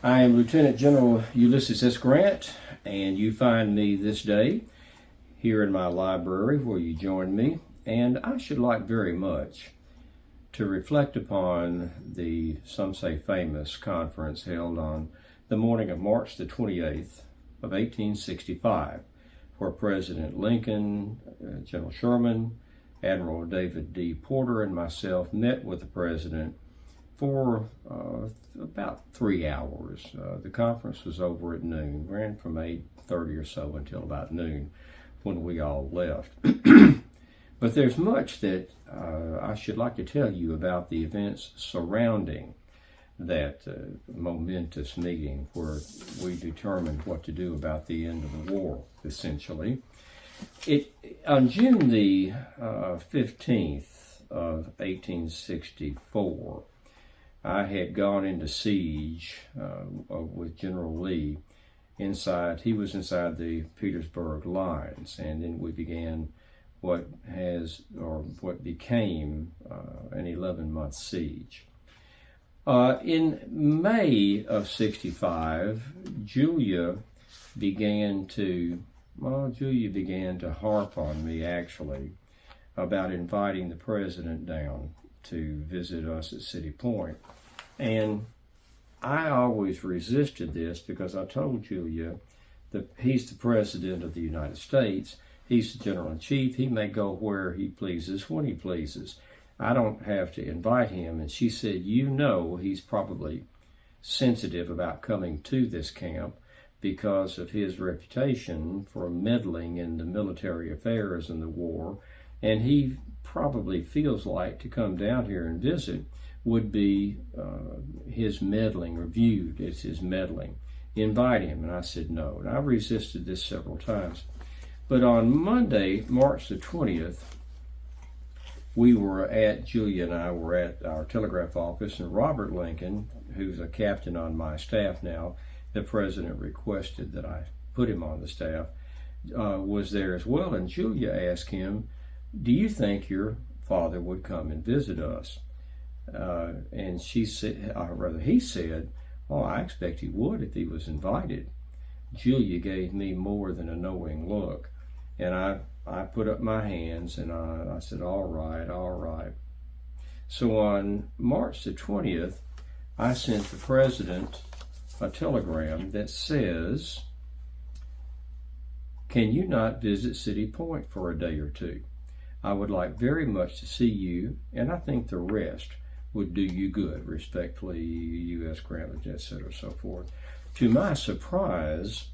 I am Lieutenant General Ulysses S. Grant, and you find me this day here in my library where you join me, and I should like very much to reflect upon the, some say, famous conference held on the morning of March the 28th of 1865, where President Lincoln, General Sherman, Admiral David D. Porter, and myself met with the President for about 3 hours. The conference was over at noon, ran from 8:30 or so until about noon when we all left. But there's much that I should like to tell you about the events surrounding that momentous meeting where we determined what to do about the end of the war, essentially. On June the 15th of 1864, I had gone into siege with General Lee inside. He was inside the Petersburg lines, and then we began what became an 11-month siege. In May of '65, Julia began to harp on me, actually, about inviting the President down to visit us at City Point. And I always resisted this because I told Julia that he's the President of the United States. He's the General-in-Chief. He may go where he pleases, when he pleases. I don't have to invite him. And she said, you know, he's probably sensitive about coming to this camp because of his reputation for meddling in the military affairs in the war. And he probably feels like to come down here and visit would be his meddling, or viewed as his meddling. Invite him. And I said no. And I resisted this several times. But on Monday, March the 20th, Julia and I were at our telegraph office, and Robert Lincoln, who's a captain on my staff now, the President requested that I put him on the staff, was there as well. And Julia asked him, do you think your father would come and visit us? And he said, oh, I expect he would if he was invited. Julia gave me more than a knowing look. And I put up my hands and I said, all right. So on March the 20th, I sent the President a telegram that says, can you not visit City Point for a day or two? I would like very much to see you, and I think the rest would do you good. Respectfully, U.S. Grant, etc., so forth. To my surprise,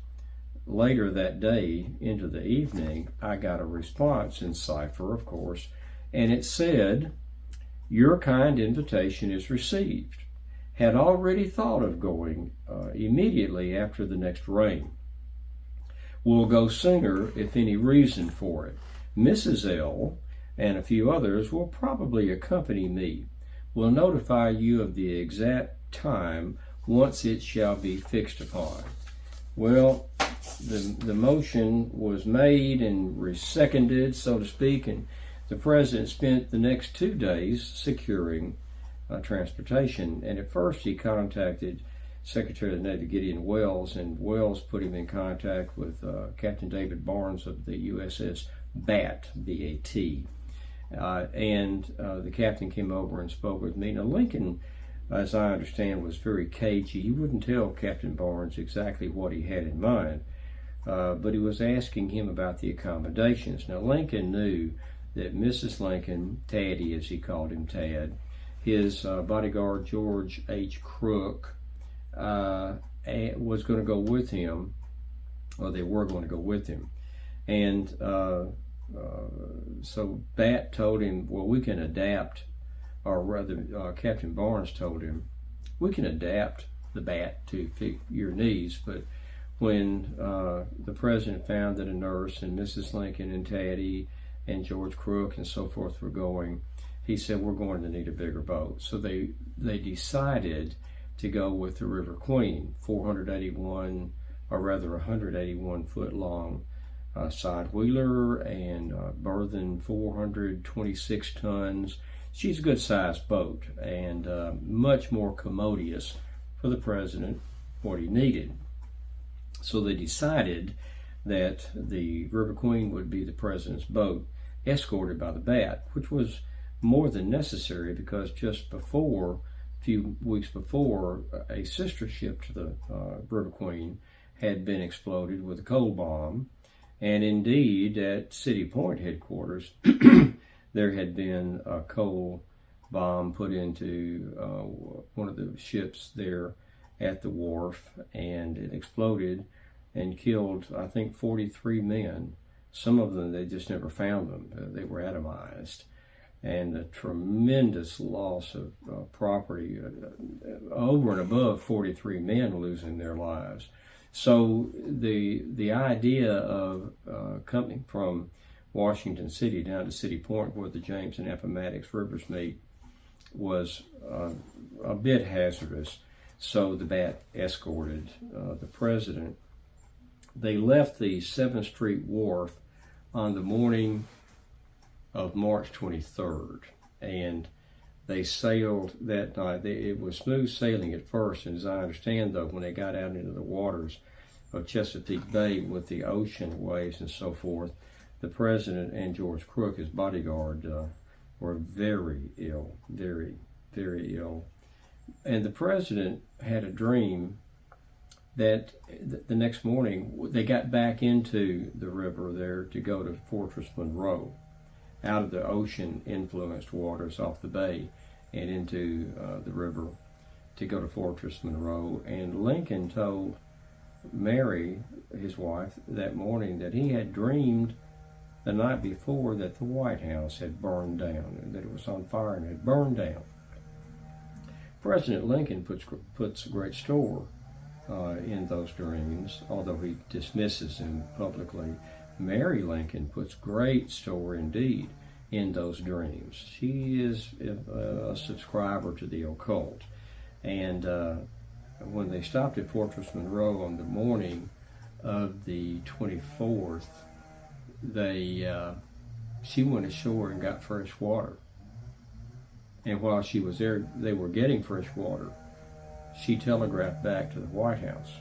later that day into the evening, I got a response in cipher, of course, and it said, your kind invitation is received. Had already thought of going immediately after the next rain. Will go sooner if any reason for it. Mrs. L. and a few others will probably accompany me. Will notify you of the exact time once it shall be fixed upon. Well, the motion was made and seconded, so to speak, and the President spent the next 2 days securing transportation. And at first he contacted Secretary of the Navy Gideon Wells, and Wells put him in contact with Captain David Barnes of the USS BAT, B-A-T. And the captain came over and spoke with me. Now, Lincoln, as I understand, was very cagey. He wouldn't tell Captain Barnes exactly what he had in mind, but he was asking him about the accommodations. Now, Lincoln knew that Mrs. Lincoln, Taddy, as he called him, Tad, his bodyguard, George H. Crook, was going to go with him, or they were going to go with him. And so Bat told him, well, we can adapt, or rather Captain Barnes told him, we can adapt the Bat to fit your needs. But when the President found that a nurse and Mrs. Lincoln and Taddy and George Crook and so forth were going, he said, we're going to need a bigger boat. So they decided to go with the River Queen, 181 foot long side wheeler and burthen 426 tons. She's a good sized boat and much more commodious for the President what he needed. So they decided that the River Queen would be the president's boat, escorted by the Bat, which was more than necessary because just before, a few weeks before, a sister ship to the River Queen had been exploded with a coal bomb. And indeed, at City Point headquarters, there had been a coal bomb put into one of the ships there at the wharf, and it exploded and killed, I think, 43 men. Some of them, they just never found them. They were atomized. And a tremendous loss of property, over and above 43 men losing their lives. So the idea of coming from Washington City down to City Point, where the James and Appomattox rivers meet, was a bit hazardous. So the Bat escorted the president. They left the 7th Street Wharf on the morning of March 23rd, and they sailed that night. It was smooth sailing at first, and as I understand, though, when they got out into the waters of Chesapeake Bay with the ocean waves and so forth, the president and George Crook, his bodyguard, were very ill, very, very ill. And the president had a dream that the next morning they got back into the river there to go to Fortress Monroe, out of the ocean-influenced waters off the bay and into the river to go to Fortress Monroe. And Lincoln told Mary, his wife, that morning that he had dreamed the night before that the White House had burned down, and that it was on fire and had burned down. President Lincoln puts great store in those dreams, although he dismisses them publicly. Mary Lincoln puts great store indeed in those dreams. She is a subscriber to the occult. And when they stopped at Fortress Monroe on the morning of the 24th, she went ashore and got fresh water. And while she was there, they were getting fresh water. She telegraphed back to the White House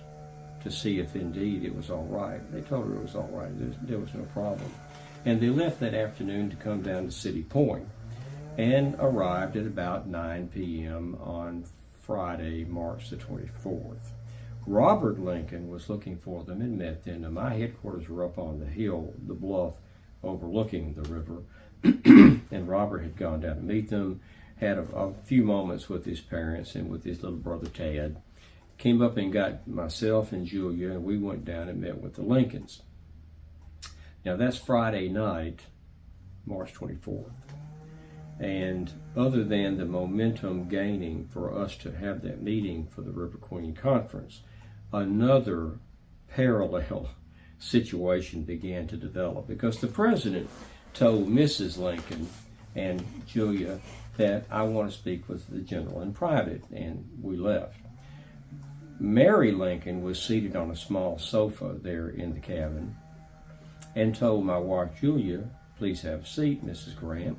to see if indeed it was all right. They told her it was all right. There was no problem. And they left that afternoon to come down to City Point and arrived at about 9 p.m. on Friday, March the 24th. Robert Lincoln was looking for them and met them. And my headquarters were up on the hill, the bluff overlooking the river. And Robert had gone down to meet them, had a few moments with his parents and with his little brother Tad. Came up and got myself and Julia, and we went down and met with the Lincolns. Now that's Friday night, March 24th. And other than the momentum gaining for us to have that meeting for the River Queen Conference, another parallel situation began to develop, because the president told Mrs. Lincoln and Julia that I want to speak with the general in private, and we left. Mary Lincoln was seated on a small sofa there in the cabin and told my wife Julia, "Please have a seat, Mrs. Grant."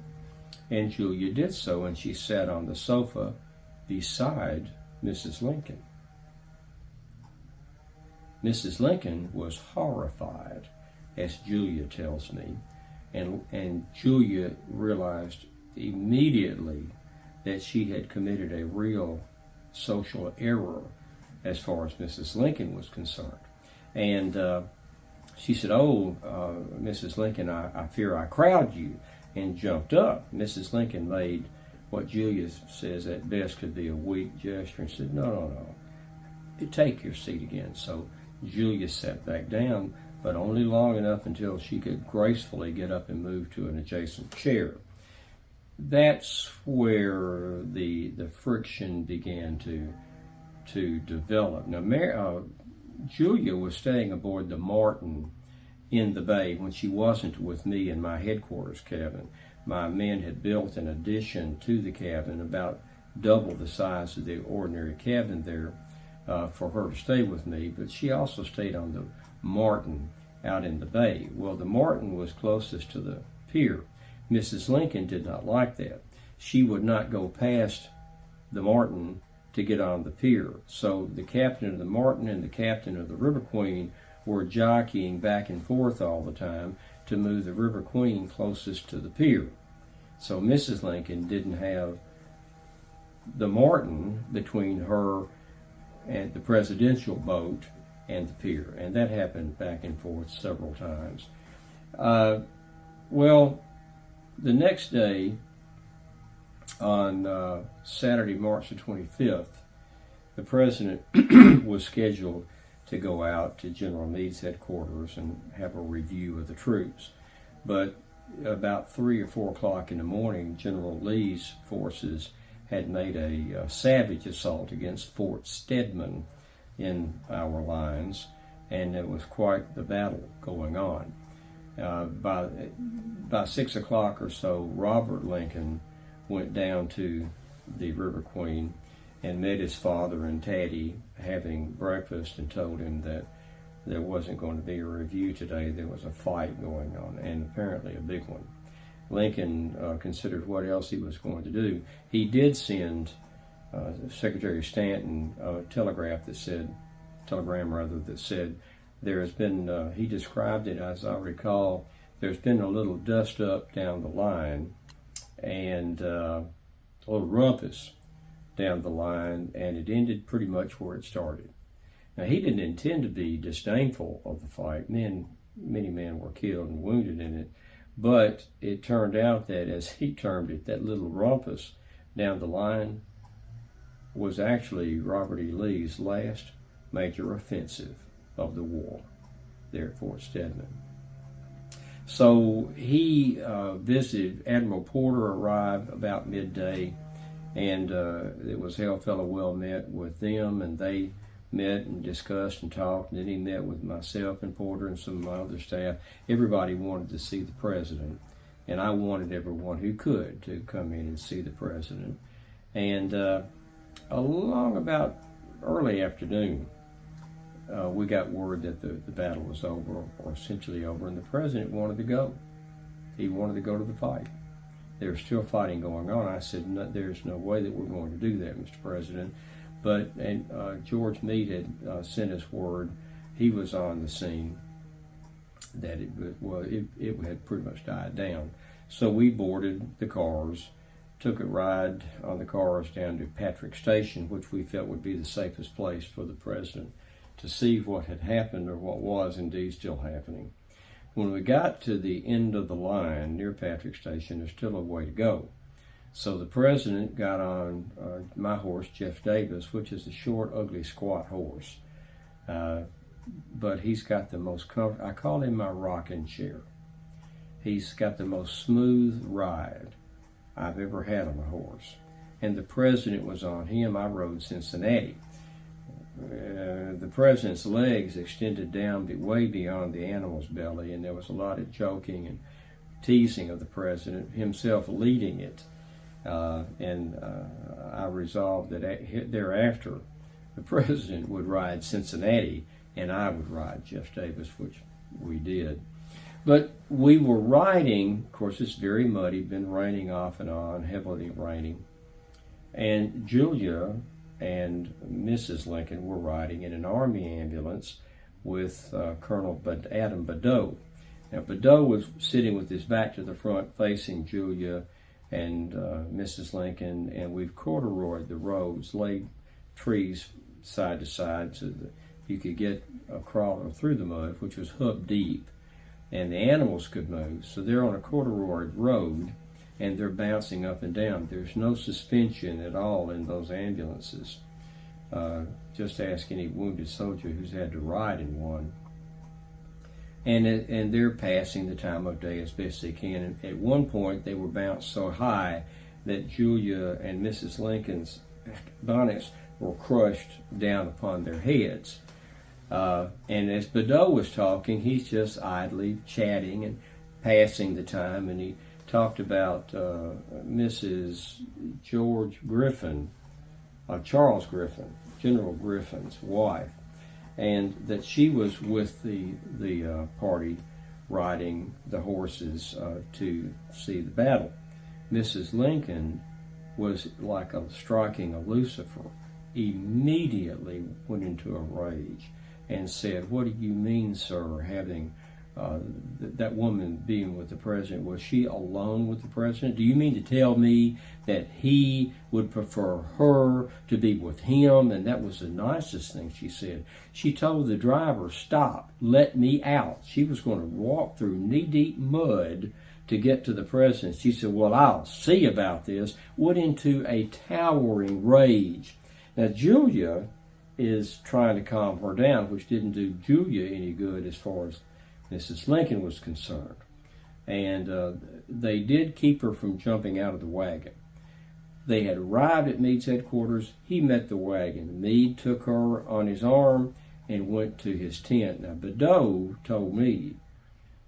And Julia did so, and she sat on the sofa beside Mrs. Lincoln. Mrs. Lincoln was horrified, as Julia tells me, and Julia realized immediately that she had committed a real social error as far as Mrs. Lincoln was concerned. And she said, Mrs. Lincoln, I fear I crowd you, and jumped up. Mrs. Lincoln made what Julia says at best could be a weak gesture and said, no, take your seat again. So Julia sat back down, but only long enough until she could gracefully get up and move to an adjacent chair. That's where the friction began to develop. Now, Julia was staying aboard the Martin in the bay when she wasn't with me in my headquarters cabin. My men had built an addition to the cabin, about double the size of the ordinary cabin there, for her to stay with me, but she also stayed on the Martin out in the bay. Well, the Martin was closest to the pier. Mrs. Lincoln did not like that. She would not go past the Martin to get on the pier. So the captain of the Martin and the captain of the River Queen were jockeying back and forth all the time to move the River Queen closest to the pier. So Mrs. Lincoln didn't have the Martin between her and the presidential boat and the pier, and that happened back and forth several times. Well, the next day, on Saturday, March the 25th, the president was scheduled to go out to General Meade's headquarters and have a review of the troops. But about 3 or 4 o'clock in the morning, General Lee's forces had made a savage assault against Fort Stedman in our lines, and it was quite the battle going on. By 6 o'clock or so, Robert Lincoln went down to the River Queen and met his father and Taddy having breakfast, and told him that there wasn't going to be a review today. There was a fight going on, and apparently a big one. Lincoln considered what else he was going to do. He did send Secretary Stanton a telegram that said there has been, he described it, as I recall, there's been a little dust up down the line, and a little rumpus down the line, and it ended pretty much where it started. Now, he didn't intend to be disdainful of the fight. Many men were killed and wounded in it, but it turned out that, as he termed it, that little rumpus down the line was actually Robert E. Lee's last major offensive of the war there at Fort Stedman. So he visited. Admiral Porter arrived about midday, and it was hail fellow well met with them, and they met and discussed and talked, and then he met with myself and Porter and some of my other staff. Everybody wanted to see the president, and I wanted everyone who could to come in and see the president. And along about early afternoon, we got word that the battle was over, or essentially over, and the president wanted to go. He wanted to go to the fight. There was still fighting going on. I said, no, there's no way that we're going to do that, Mr. President. But George Meade had sent us word. He was on the scene that it had pretty much died down. So we boarded the cars, took a ride on the cars down to Patrick Station, which we felt would be the safest place for the president to see what had happened, or what was indeed still happening. When we got to the end of the line near Patrick Station, there's still a way to go. So the president got on my horse, Jeff Davis, which is a short, ugly, squat horse. But he's got the most comfortable, I call him my rocking chair. He's got the most smooth ride I've ever had on a horse. And the president was on him. I rode Cincinnati. The president's legs extended down way beyond the animal's belly, and there was a lot of joking and teasing of the president, himself leading it. I resolved that thereafter the president would ride Cincinnati and I would ride Jeff Davis, which we did. But we were riding, of course it's very muddy, been raining off and on, heavily raining, and Julia and Mrs. Lincoln were riding in an Army ambulance with Colonel Adam Badeau. Now Badeau was sitting with his back to the front facing Julia and Mrs. Lincoln, and we've corduroyed the roads, laid trees side to side so that you could get across or through the mud, which was hip deep, and the animals could move. So they're on a corduroyed road, and they're bouncing up and down. There's no suspension at all in those ambulances. Just ask any wounded soldier who's had to ride in one. And they're passing the time of day as best they can. And at one point, they were bounced so high that Julia and Mrs. Lincoln's bonnets were crushed down upon their heads. And as Badeau was talking, he's just idly chatting and passing the time, and he talked about Mrs. George Griffin, Charles Griffin, General Griffin's wife, and that she was with the party riding the horses to see the battle. Mrs. Lincoln was like striking a Lucifer immediately went into a rage and said, "What do you mean, sir, having that woman being with the president? Was she alone with the president? Do you mean to tell me that he would prefer her to be with him?" And that was the nicest thing she said. She told the driver, "Stop, let me out." She was going to walk through knee-deep mud to get to the president. She said, "Well, I'll see about this." Went into a towering rage. Now, Julia is trying to calm her down, which didn't do Julia any good as far as Mrs. Lincoln was concerned. And they did keep her from jumping out of the wagon. They had arrived at Meade's headquarters. He met the wagon. Meade took her on his arm and went to his tent. Now, Badeau told me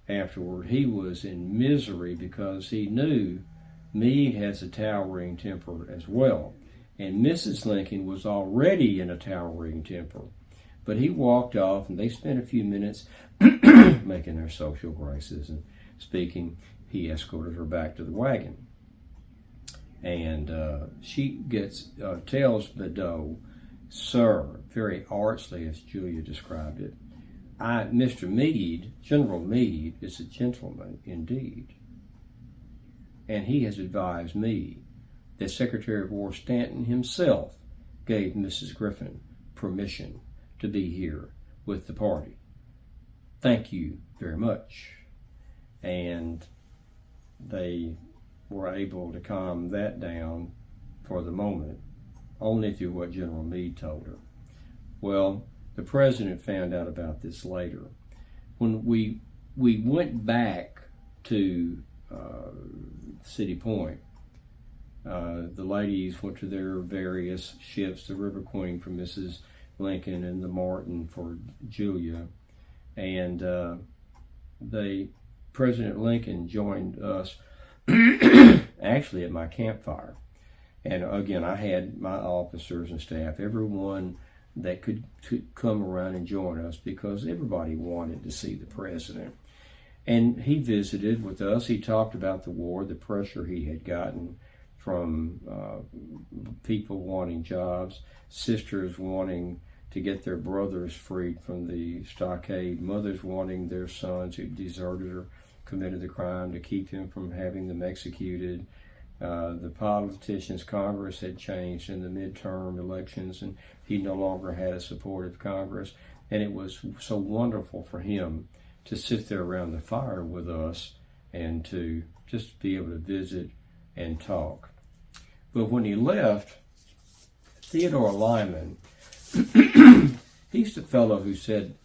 afterward he was in misery because he knew Meade has a towering temper as well. And Mrs. Lincoln was already in a towering temper. But he walked off, and they spent a few minutes making their social graces and speaking. He escorted her back to the wagon. And she tells Badeau, "Sir," very archly as Julia described it, "Mr. Meade, General Meade, is a gentleman indeed. And he has advised me that Secretary of War Stanton himself gave Mrs. Griffin permission to be here with the party. Thank you very much." And they were able to calm that down for the moment, only through what General Meade told her. Well, the president found out about this later. When we went back to City Point, the ladies went to their various ships, the River Queen for Mrs. Lincoln and the Martin for Julia, and President Lincoln joined us actually at my campfire. And again, I had my officers and staff, everyone that could come around and join us, because everybody wanted to see the president. And he visited with us. He talked about the war, the pressure he had gotten from people wanting jobs, sisters wanting to get their brothers freed from the stockade, mothers wanting their sons who deserted or committed the crime to keep them from having them executed. The politicians, Congress had changed in the midterm elections, and he no longer had a supportive Congress. And it was so wonderful for him to sit there around the fire with us and to just be able to visit and talk. But when he left, Theodore Lyman, he's the fellow who said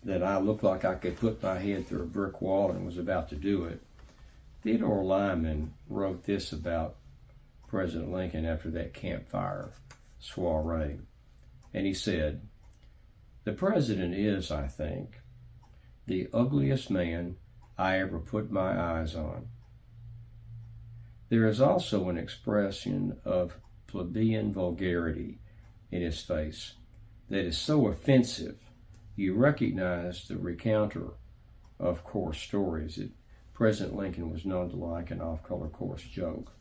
that I looked like I could put my head through a brick wall and was about to do it. Theodore Lyman wrote this about President Lincoln after that campfire soiree. And he said, "The president is, I think, the ugliest man I ever put my eyes on. There is also an expression of plebeian vulgarity in his face that is so offensive you recognize the recounter of coarse stories." President Lincoln was known to like an off-color coarse joke.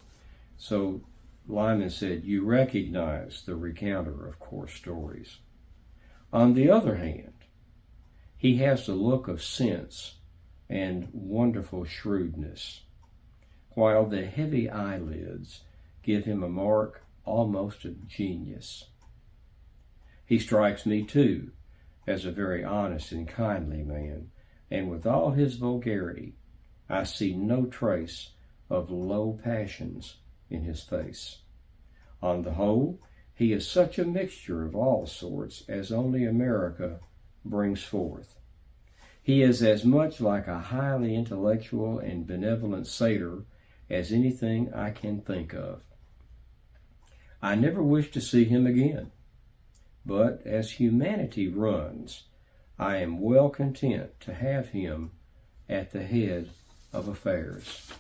So Lyman said, "You recognize the recounter of coarse stories. On the other hand, he has the look of sense and wonderful shrewdness, while the heavy eyelids give him a mark almost of genius. He strikes me, too, as a very honest and kindly man, and with all his vulgarity, I see no trace of low passions in his face. On the whole, he is such a mixture of all sorts as only America brings forth. He is as much like a highly intellectual and benevolent satyr as anything I can think of. I never wish to see him again, but as humanity runs, I am well content to have him at the head of affairs."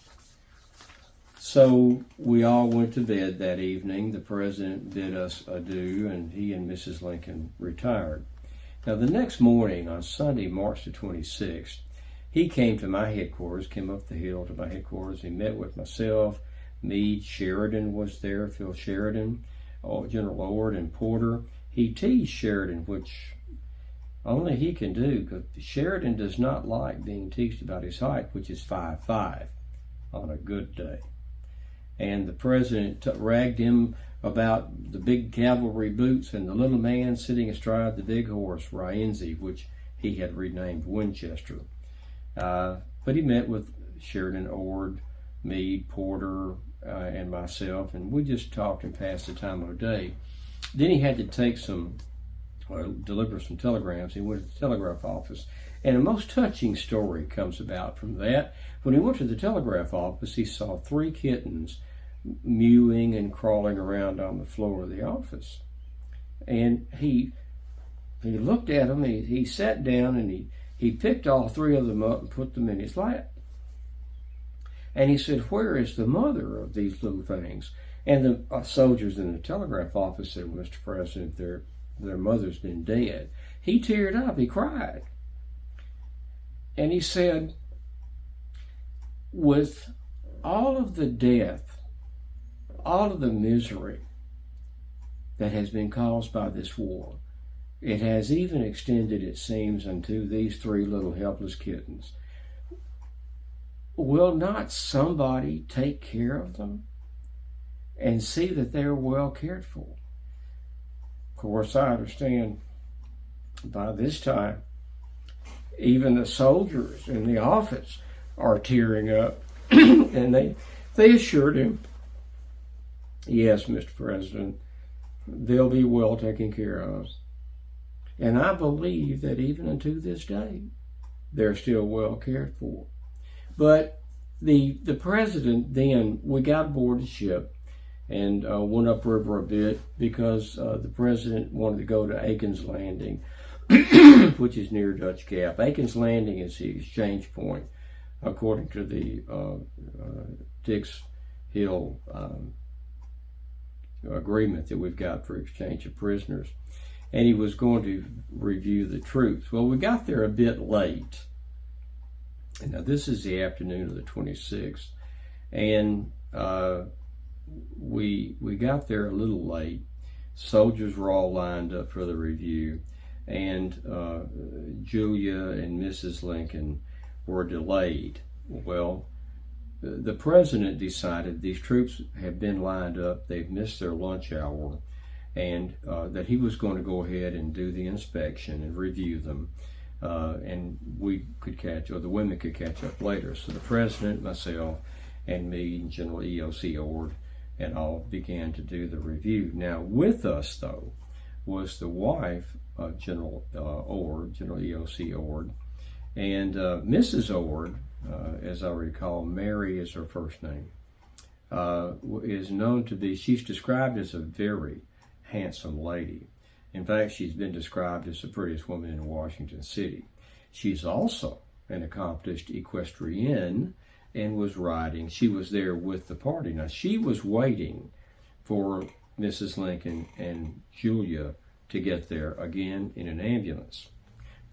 So we all went to bed that evening. The president bid us adieu, and he and Mrs. Lincoln retired. Now, the next morning, on Sunday, March the 26th, he came to my headquarters, came up the hill to my headquarters. He met with myself. Meade, Sheridan was there, Phil Sheridan. General Ord and Porter, he teased Sheridan, which only he can do, because Sheridan does not like being teased about his height, which is 5'5" on a good day. And the president ragged him about the big cavalry boots and the little man sitting astride the big horse, Rienzi, which he had renamed Winchester. But he met with Sheridan, Ord, Meade, Porter, and myself, and we just talked and passed the time of the day. Then he had to take deliver some telegrams. He went to the telegraph office, and a most touching story comes about from that. When he went to the telegraph office, he saw 3 kittens mewing and crawling around on the floor of the office, and he looked at them. He sat down and he picked all 3 of them up and put them in his lap. And he said, "Where is the mother of these little things?" And the soldiers in the telegraph office said, "Mr. President, their mother's been dead." He teared up. He cried. And he said, "With all of the death, all of the misery that has been caused by this war, it has even extended, it seems, unto these 3 little helpless kittens. Will not somebody take care of them and see that they're well cared for?" Of course, I understand by this time, even the soldiers in the office are tearing up. And they assured him, "Yes, Mr. President, they'll be well taken care of." And I believe that even unto this day, they're still well cared for. But the president then, we got aboard the ship and went upriver a bit because the president wanted to go to Aiken's Landing, which is near Dutch Gap. Aiken's Landing is the exchange point, according to the Dix Hill agreement that we've got for exchange of prisoners. And he was going to review the troops. Well, we got there a bit late. Now, this is the afternoon of the 26th, and we got there a little late. Soldiers were all lined up for the review, and Julia and Mrs. Lincoln were delayed. Well, the president decided these troops have been lined up, they've missed their lunch hour, and that he was going to go ahead and do the inspection and review them. And we could catch, or the women could catch up later. So the president, myself, and me, and General E.O.C. Ord, and all began to do the review. Now, with us, though, was the wife of General Ord, General E.O.C. Ord, and Mrs. Ord, as I recall, Mary is her first name, is known to be, she's described as a very handsome lady. In fact, she's been described as the prettiest woman in Washington City. She's also an accomplished equestrian and was riding. She was there with the party. Now, she was waiting for Mrs. Lincoln and Julia to get there again in an ambulance,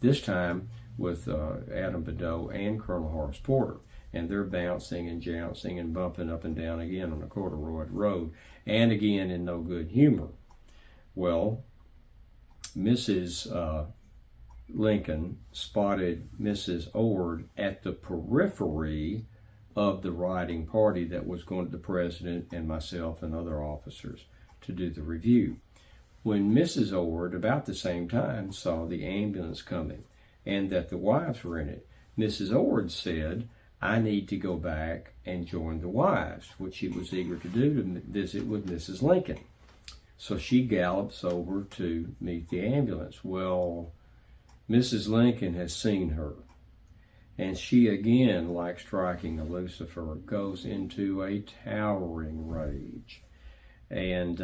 this time with Adam Badeau and Colonel Horace Porter. And they're bouncing and jouncing and bumping up and down again on the corduroy road, and again in no good humor. Well, Mrs. Lincoln spotted Mrs. Ord at the periphery of the riding party that was going to the president and myself and other officers to do the review. When Mrs. Ord, about the same time, saw the ambulance coming and that the wives were in it, Mrs. Ord said, "I need to go back and join the wives," which she was eager to do, to visit with Mrs. Lincoln. So she gallops over to meet the ambulance. Well, Mrs. Lincoln has seen her, and she again, like striking a Lucifer, goes into a towering rage. And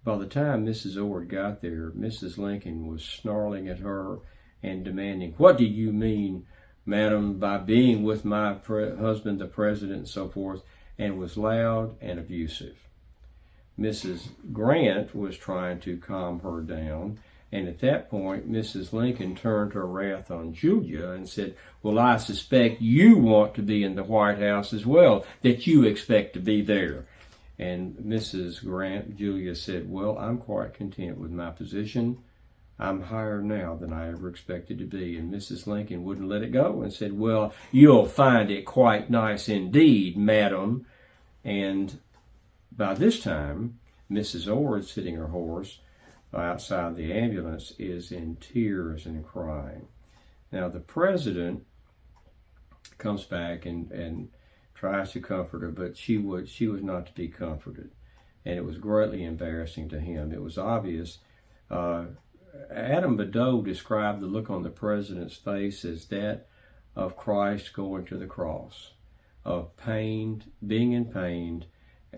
by the time Mrs. Ord got there, Mrs. Lincoln was snarling at her and demanding, "What do you mean, madam, by being with my husband, the president," and so forth, and was loud and abusive. Mrs. Grant was trying to calm her down, and at that point, Mrs. Lincoln turned her wrath on Julia and said, "Well, I suspect you want to be in the White House as well, that you expect to be there." And Mrs. Grant, Julia, said, "Well, I'm quite content with my position. I'm higher now than I ever expected to be." And Mrs. Lincoln wouldn't let it go and said, "Well, you'll find it quite nice indeed, madam." And by this time, Mrs. Ord, sitting her horse outside the ambulance, is in tears and crying. Now, the president comes back and tries to comfort her, but she was not to be comforted. And it was greatly embarrassing to him. It was obvious. Adam Badeau described the look on the president's face as that of Christ going to the cross, of pain, being in pain,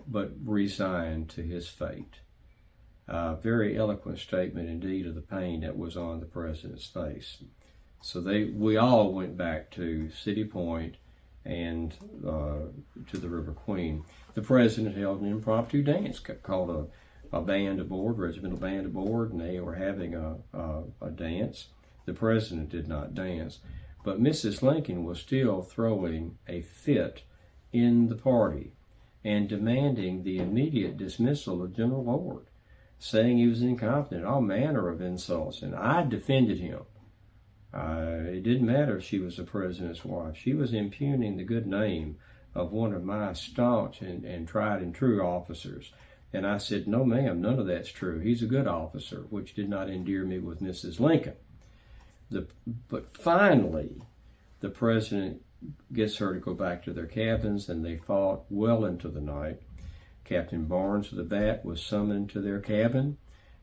but resigned to his fate. Very eloquent statement indeed of the pain that was on the president's face. So we all went back to City Point and to the River Queen. The president held an impromptu dance called a band aboard, regimental band aboard, and they were having a dance. The president did not dance, but Mrs. Lincoln was still throwing a fit in the party and demanding the immediate dismissal of General Ord, saying he was incompetent, all manner of insults, and I defended him. It didn't matter if she was the president's wife. She was impugning the good name of one of my staunch and tried and true officers. And I said, "No, ma'am, none of that's true. He's a good officer," which did not endear me with Mrs. Lincoln. But finally, the president gets her to go back to their cabins, and they fought well into the night. Captain Barnes of the Bat was summoned to their cabin,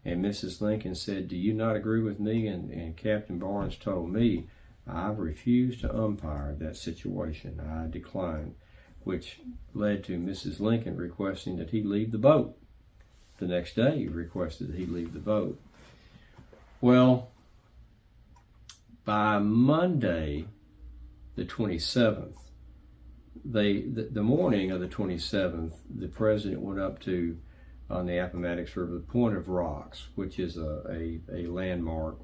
and Mrs. Lincoln said, "Do you not agree with me?" And Captain Barnes told me, "I refused to umpire that situation. I declined," which led to Mrs. Lincoln requesting that he leave the boat. The next day, he requested that he leave the boat. Well, by Monday, the 27th, the morning of the 27th, the president went up to, on the Appomattox River, the Point of Rocks, which is a landmark.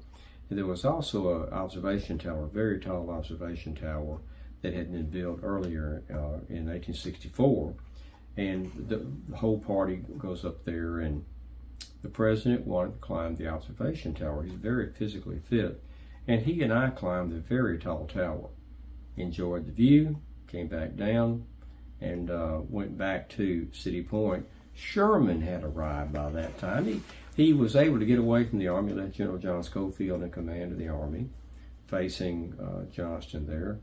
And there was also an observation tower, a very tall observation tower that had been built earlier in 1864. And the whole party goes up there, and the president wanted to climb the observation tower. He's very physically fit. And he and I climbed the very tall tower, enjoyed the view, came back down, and went back to City Point. Sherman had arrived by that time. He was able to get away from the Army, left General John Schofield in command of the Army, facing Johnston there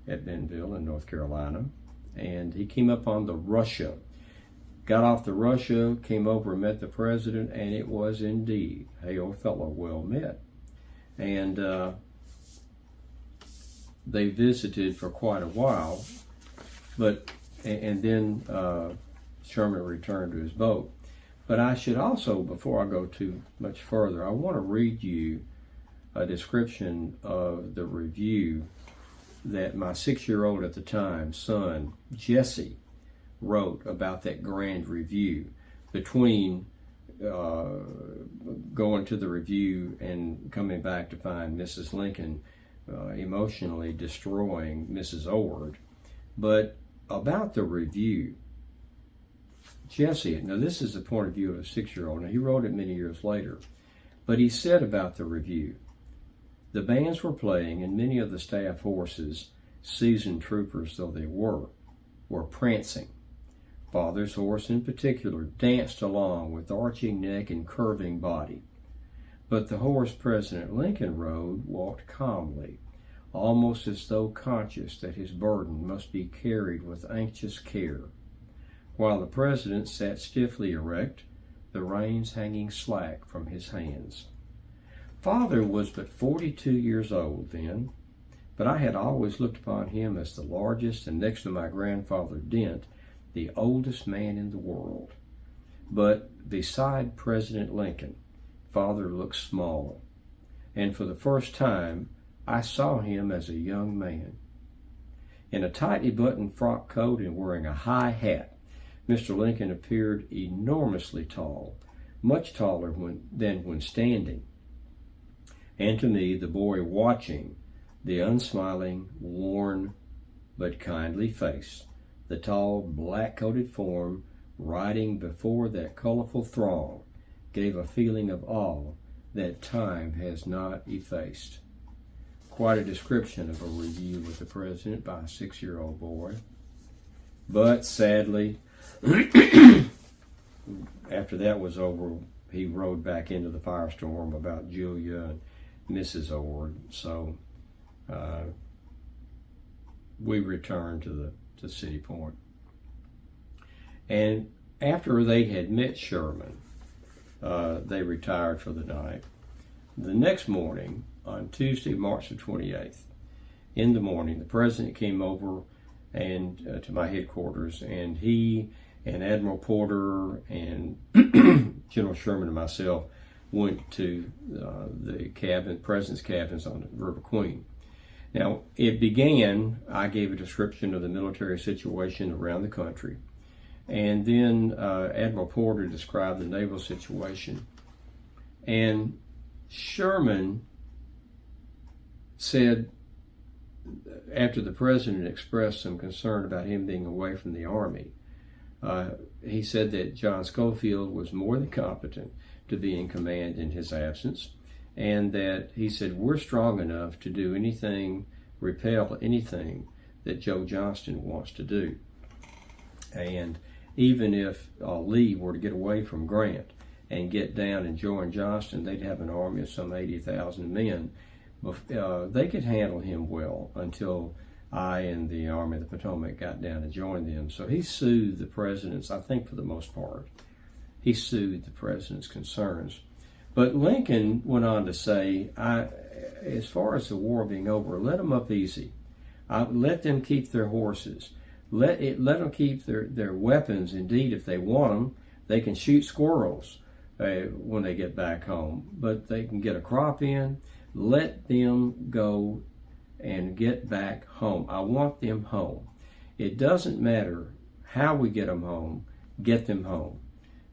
at Bentonville in North Carolina. And he came up on the Russia, got off the Russia, came over and met the president, and it was indeed, "Hey, old fellow, well met." And they visited for quite a while, and then Sherman returned to his boat. But I should also, before I go too much further, I want to read you a description of the review that my 6-year-old at the time son, Jesse, wrote about that grand review between going to the review and coming back to find Mrs. Lincoln emotionally destroying Mrs. Ord. But about the review, Jesse, now this is the point of view of a 6-year-old, and he wrote it many years later, but he said about the review, "The bands were playing, and many of the staff horses, seasoned troopers though they were prancing. Father's horse in particular danced along with arching neck and curving body. But the horse President Lincoln rode walked calmly, almost as though conscious that his burden must be carried with anxious care, while the president sat stiffly erect, the reins hanging slack from his hands. Father was but 42 years old then, but I had always looked upon him as the largest, and next to my grandfather Dent, the oldest man in the world. But beside President Lincoln, Father looked small, and for the first time I saw him as a young man. In a tightly buttoned frock coat and wearing a high hat, Mr. Lincoln appeared enormously tall, much taller than when standing. And to me, the boy watching, the unsmiling, worn, but kindly face, the tall, black-coated form riding before that colorful throng, gave a feeling of awe that time has not effaced. Quite a description of a review with the president by a 6-year-old boy. But sadly, after that was over, he rode back into the firestorm about Julia and Mrs. Ord. So we returned to City Point. And after they had met Sherman, they retired for the night. The next morning, on Tuesday, March the 28th, in the morning, the president came over and to my headquarters, and he and Admiral Porter and General Sherman and myself went to the president's cabins on the River Queen. Now, it began, I gave a description of the military situation around the country, and then Admiral Porter described the naval situation. And Sherman said, after the president expressed some concern about him being away from the Army, he said that John Schofield was more than competent to be in command in his absence, and that he said, we're strong enough to do anything, repel anything that Joe Johnston wants to do. And even if Lee were to get away from Grant and get down and join Johnston, they'd have an army of some 80,000 men. They could handle him well until I and the Army of the Potomac got down and joined them. So he soothed the president's, I think for the most part, he soothed the president's concerns. But Lincoln went on to say, as far as the war being over, let them up easy. Let them keep their horses. Let them keep their weapons. Indeed, if they want them, they can shoot squirrels when they get back home. But they can get a crop in. Let them go and get back home. I want them home. It doesn't matter how we get them home. Get them home.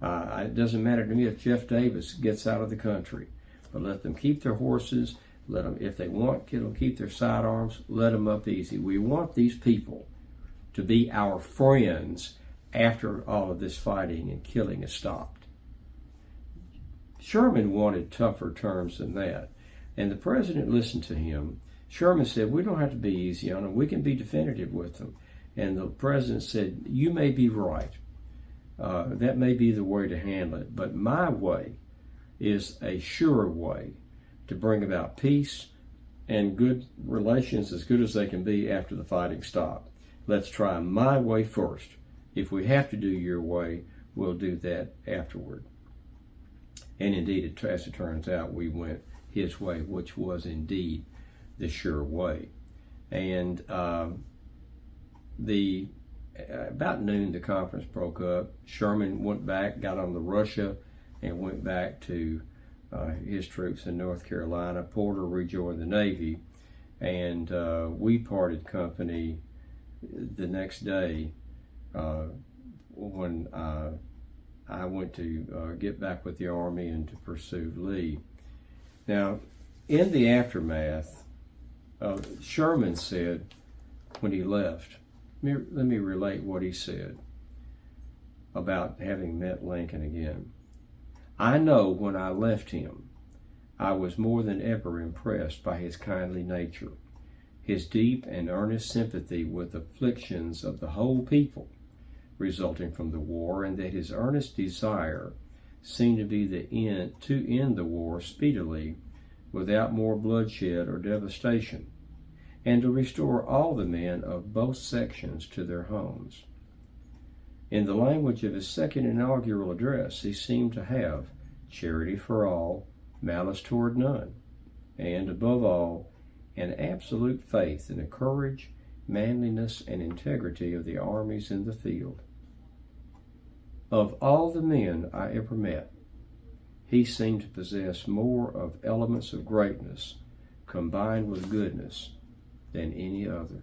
It doesn't matter to me if Jeff Davis gets out of the country, but let them keep their horses. Let them, if they want, keep their sidearms. Let them up easy. We want these people to be our friends after all of this fighting and killing has stopped. Sherman wanted tougher terms than that, and the president listened to him. Sherman said, we don't have to be easy on them. We can be definitive with them. And the president said, you may be right. That may be the way to handle it, but my way is a sure way to bring about peace and good relations, as good as they can be after the fighting stopped. Let's try my way first. If we have to do your way, we'll do that afterward. And indeed, as it turns out, we went his way, which was indeed the sure way. And about noon, the conference broke up. Sherman went back, got on the Russia, and went back to his troops in North Carolina. Porter rejoined the Navy, and we parted company the next day when I went to get back with the Army and to pursue Lee. Now, in the aftermath, Sherman said when he left, let me relate what he said about having met Lincoln again. I know when I left him, I was more than ever impressed by his kindly nature, his deep and earnest sympathy with afflictions of the whole people resulting from the war, and that his earnest desire seemed to be to end the war speedily without more bloodshed or devastation, and to restore all the men of both sections to their homes. In the language of his second inaugural address, he seemed to have charity for all, malice toward none, and, above all, an absolute faith in the courage, manliness, and integrity of the armies in the field. Of all the men I ever met, he seemed to possess more of elements of greatness combined with goodness than any other.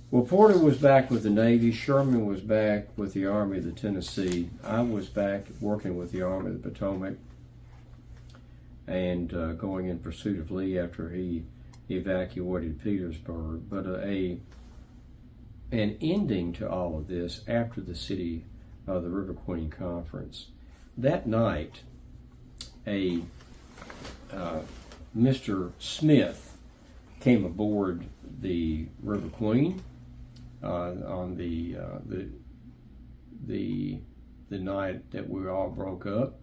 Well, Porter was back with the Navy. Sherman was back with the Army of the Tennessee. I was back working with the Army of the Potomac and going in pursuit of Lee after he evacuated Petersburg. But And ending to all of this, after the River Queen Conference, that night, Mr. Smith came aboard the River Queen on the night that we all broke up.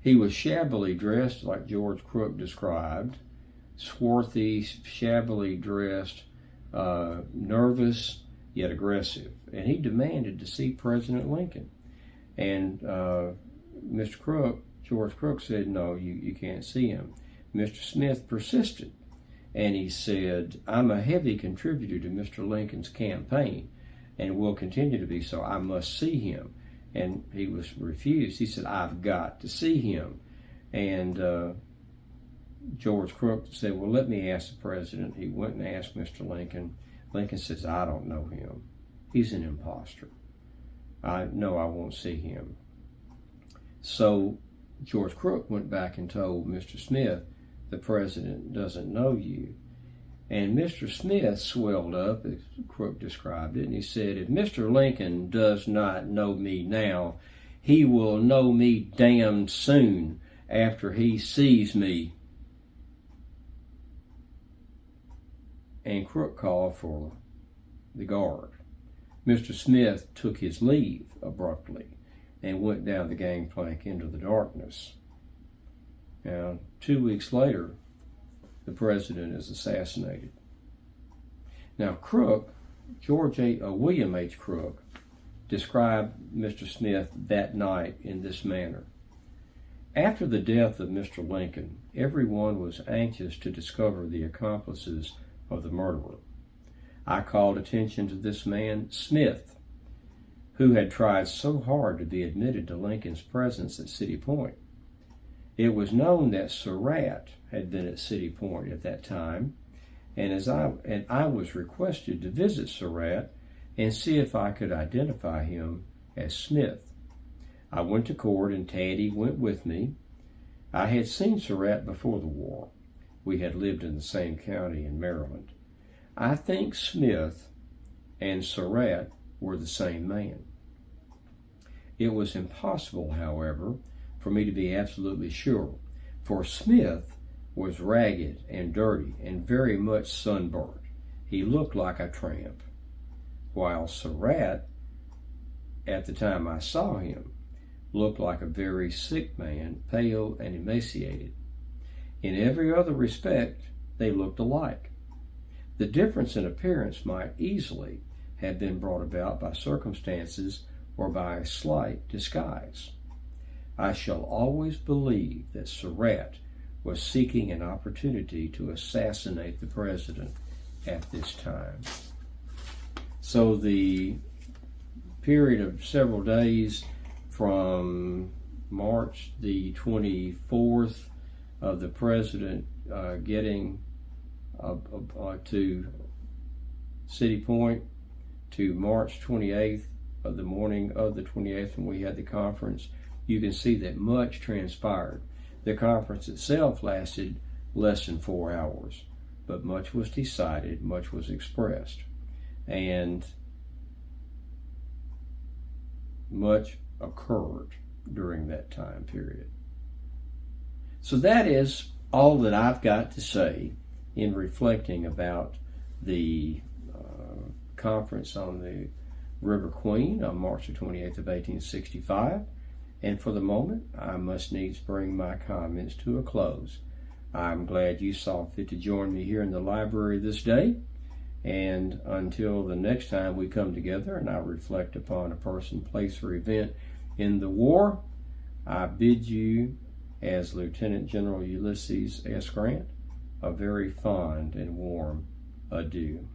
He was shabbily dressed, like George Crook described, swarthy, shabbily dressed, nervous yet aggressive, and he demanded to see President Lincoln. And George Crook said, "No, you can't see him." Mr. Smith persisted, and he said, "I'm a heavy contributor to Mr. Lincoln's campaign, and will continue to be so. I must see him." And he was refused. He said, "I've got to see him." And George Crook said, "Well, let me ask the president." He went and asked Mr. Lincoln. Lincoln says, "I don't know him. He's an imposter. I won't see him." So George Crook went back and told Mr. Smith, "The president doesn't know you." And Mr. Smith swelled up, as Crook described it, and he said, "If Mr. Lincoln does not know me now, he will know me damned soon after he sees me." And Crook called for the guard. Mr. Smith took his leave abruptly and went down the gangplank into the darkness. Now, 2 weeks later, the president is assassinated. Now, Crook, William H. Crook, described Mr. Smith that night in this manner. "After the death of Mr. Lincoln, everyone was anxious to discover the accomplices of the murderer. I called attention to this man, Smith, who had tried so hard to be admitted to Lincoln's presence at City Point. It was known that Surratt had been at City Point at that time, and I was requested to visit Surratt and see if I could identify him as Smith. I went to court, and Taddy went with me. I had seen Surratt before the war. We had lived in the same county in Maryland. I think Smith and Surratt were the same man. It was impossible, however, for me to be absolutely sure, for Smith was ragged and dirty and very much sunburnt. He looked like a tramp, while Surratt, at the time I saw him, looked like a very sick man, pale and emaciated. In every other respect, they looked alike. The difference in appearance might easily have been brought about by circumstances or by a slight disguise. I shall always believe that Surratt was seeking an opportunity to assassinate the president at this time." So the period of several days from March the 24th of the president getting to City Point to March 28th of the morning of the 28th when we had the conference, you can see that much transpired. The conference itself lasted less than 4 hours, but much was decided, much was expressed, and much occurred during that time period. So that is all that I've got to say in reflecting about the conference on the River Queen on March the 28th of 1865. And for the moment, I must needs bring my comments to a close. I'm glad you saw fit to join me here in the library this day. And until the next time we come together and I reflect upon a person, place, or event in the war, I bid you, as Lieutenant General Ulysses S. Grant, a very fond and warm adieu.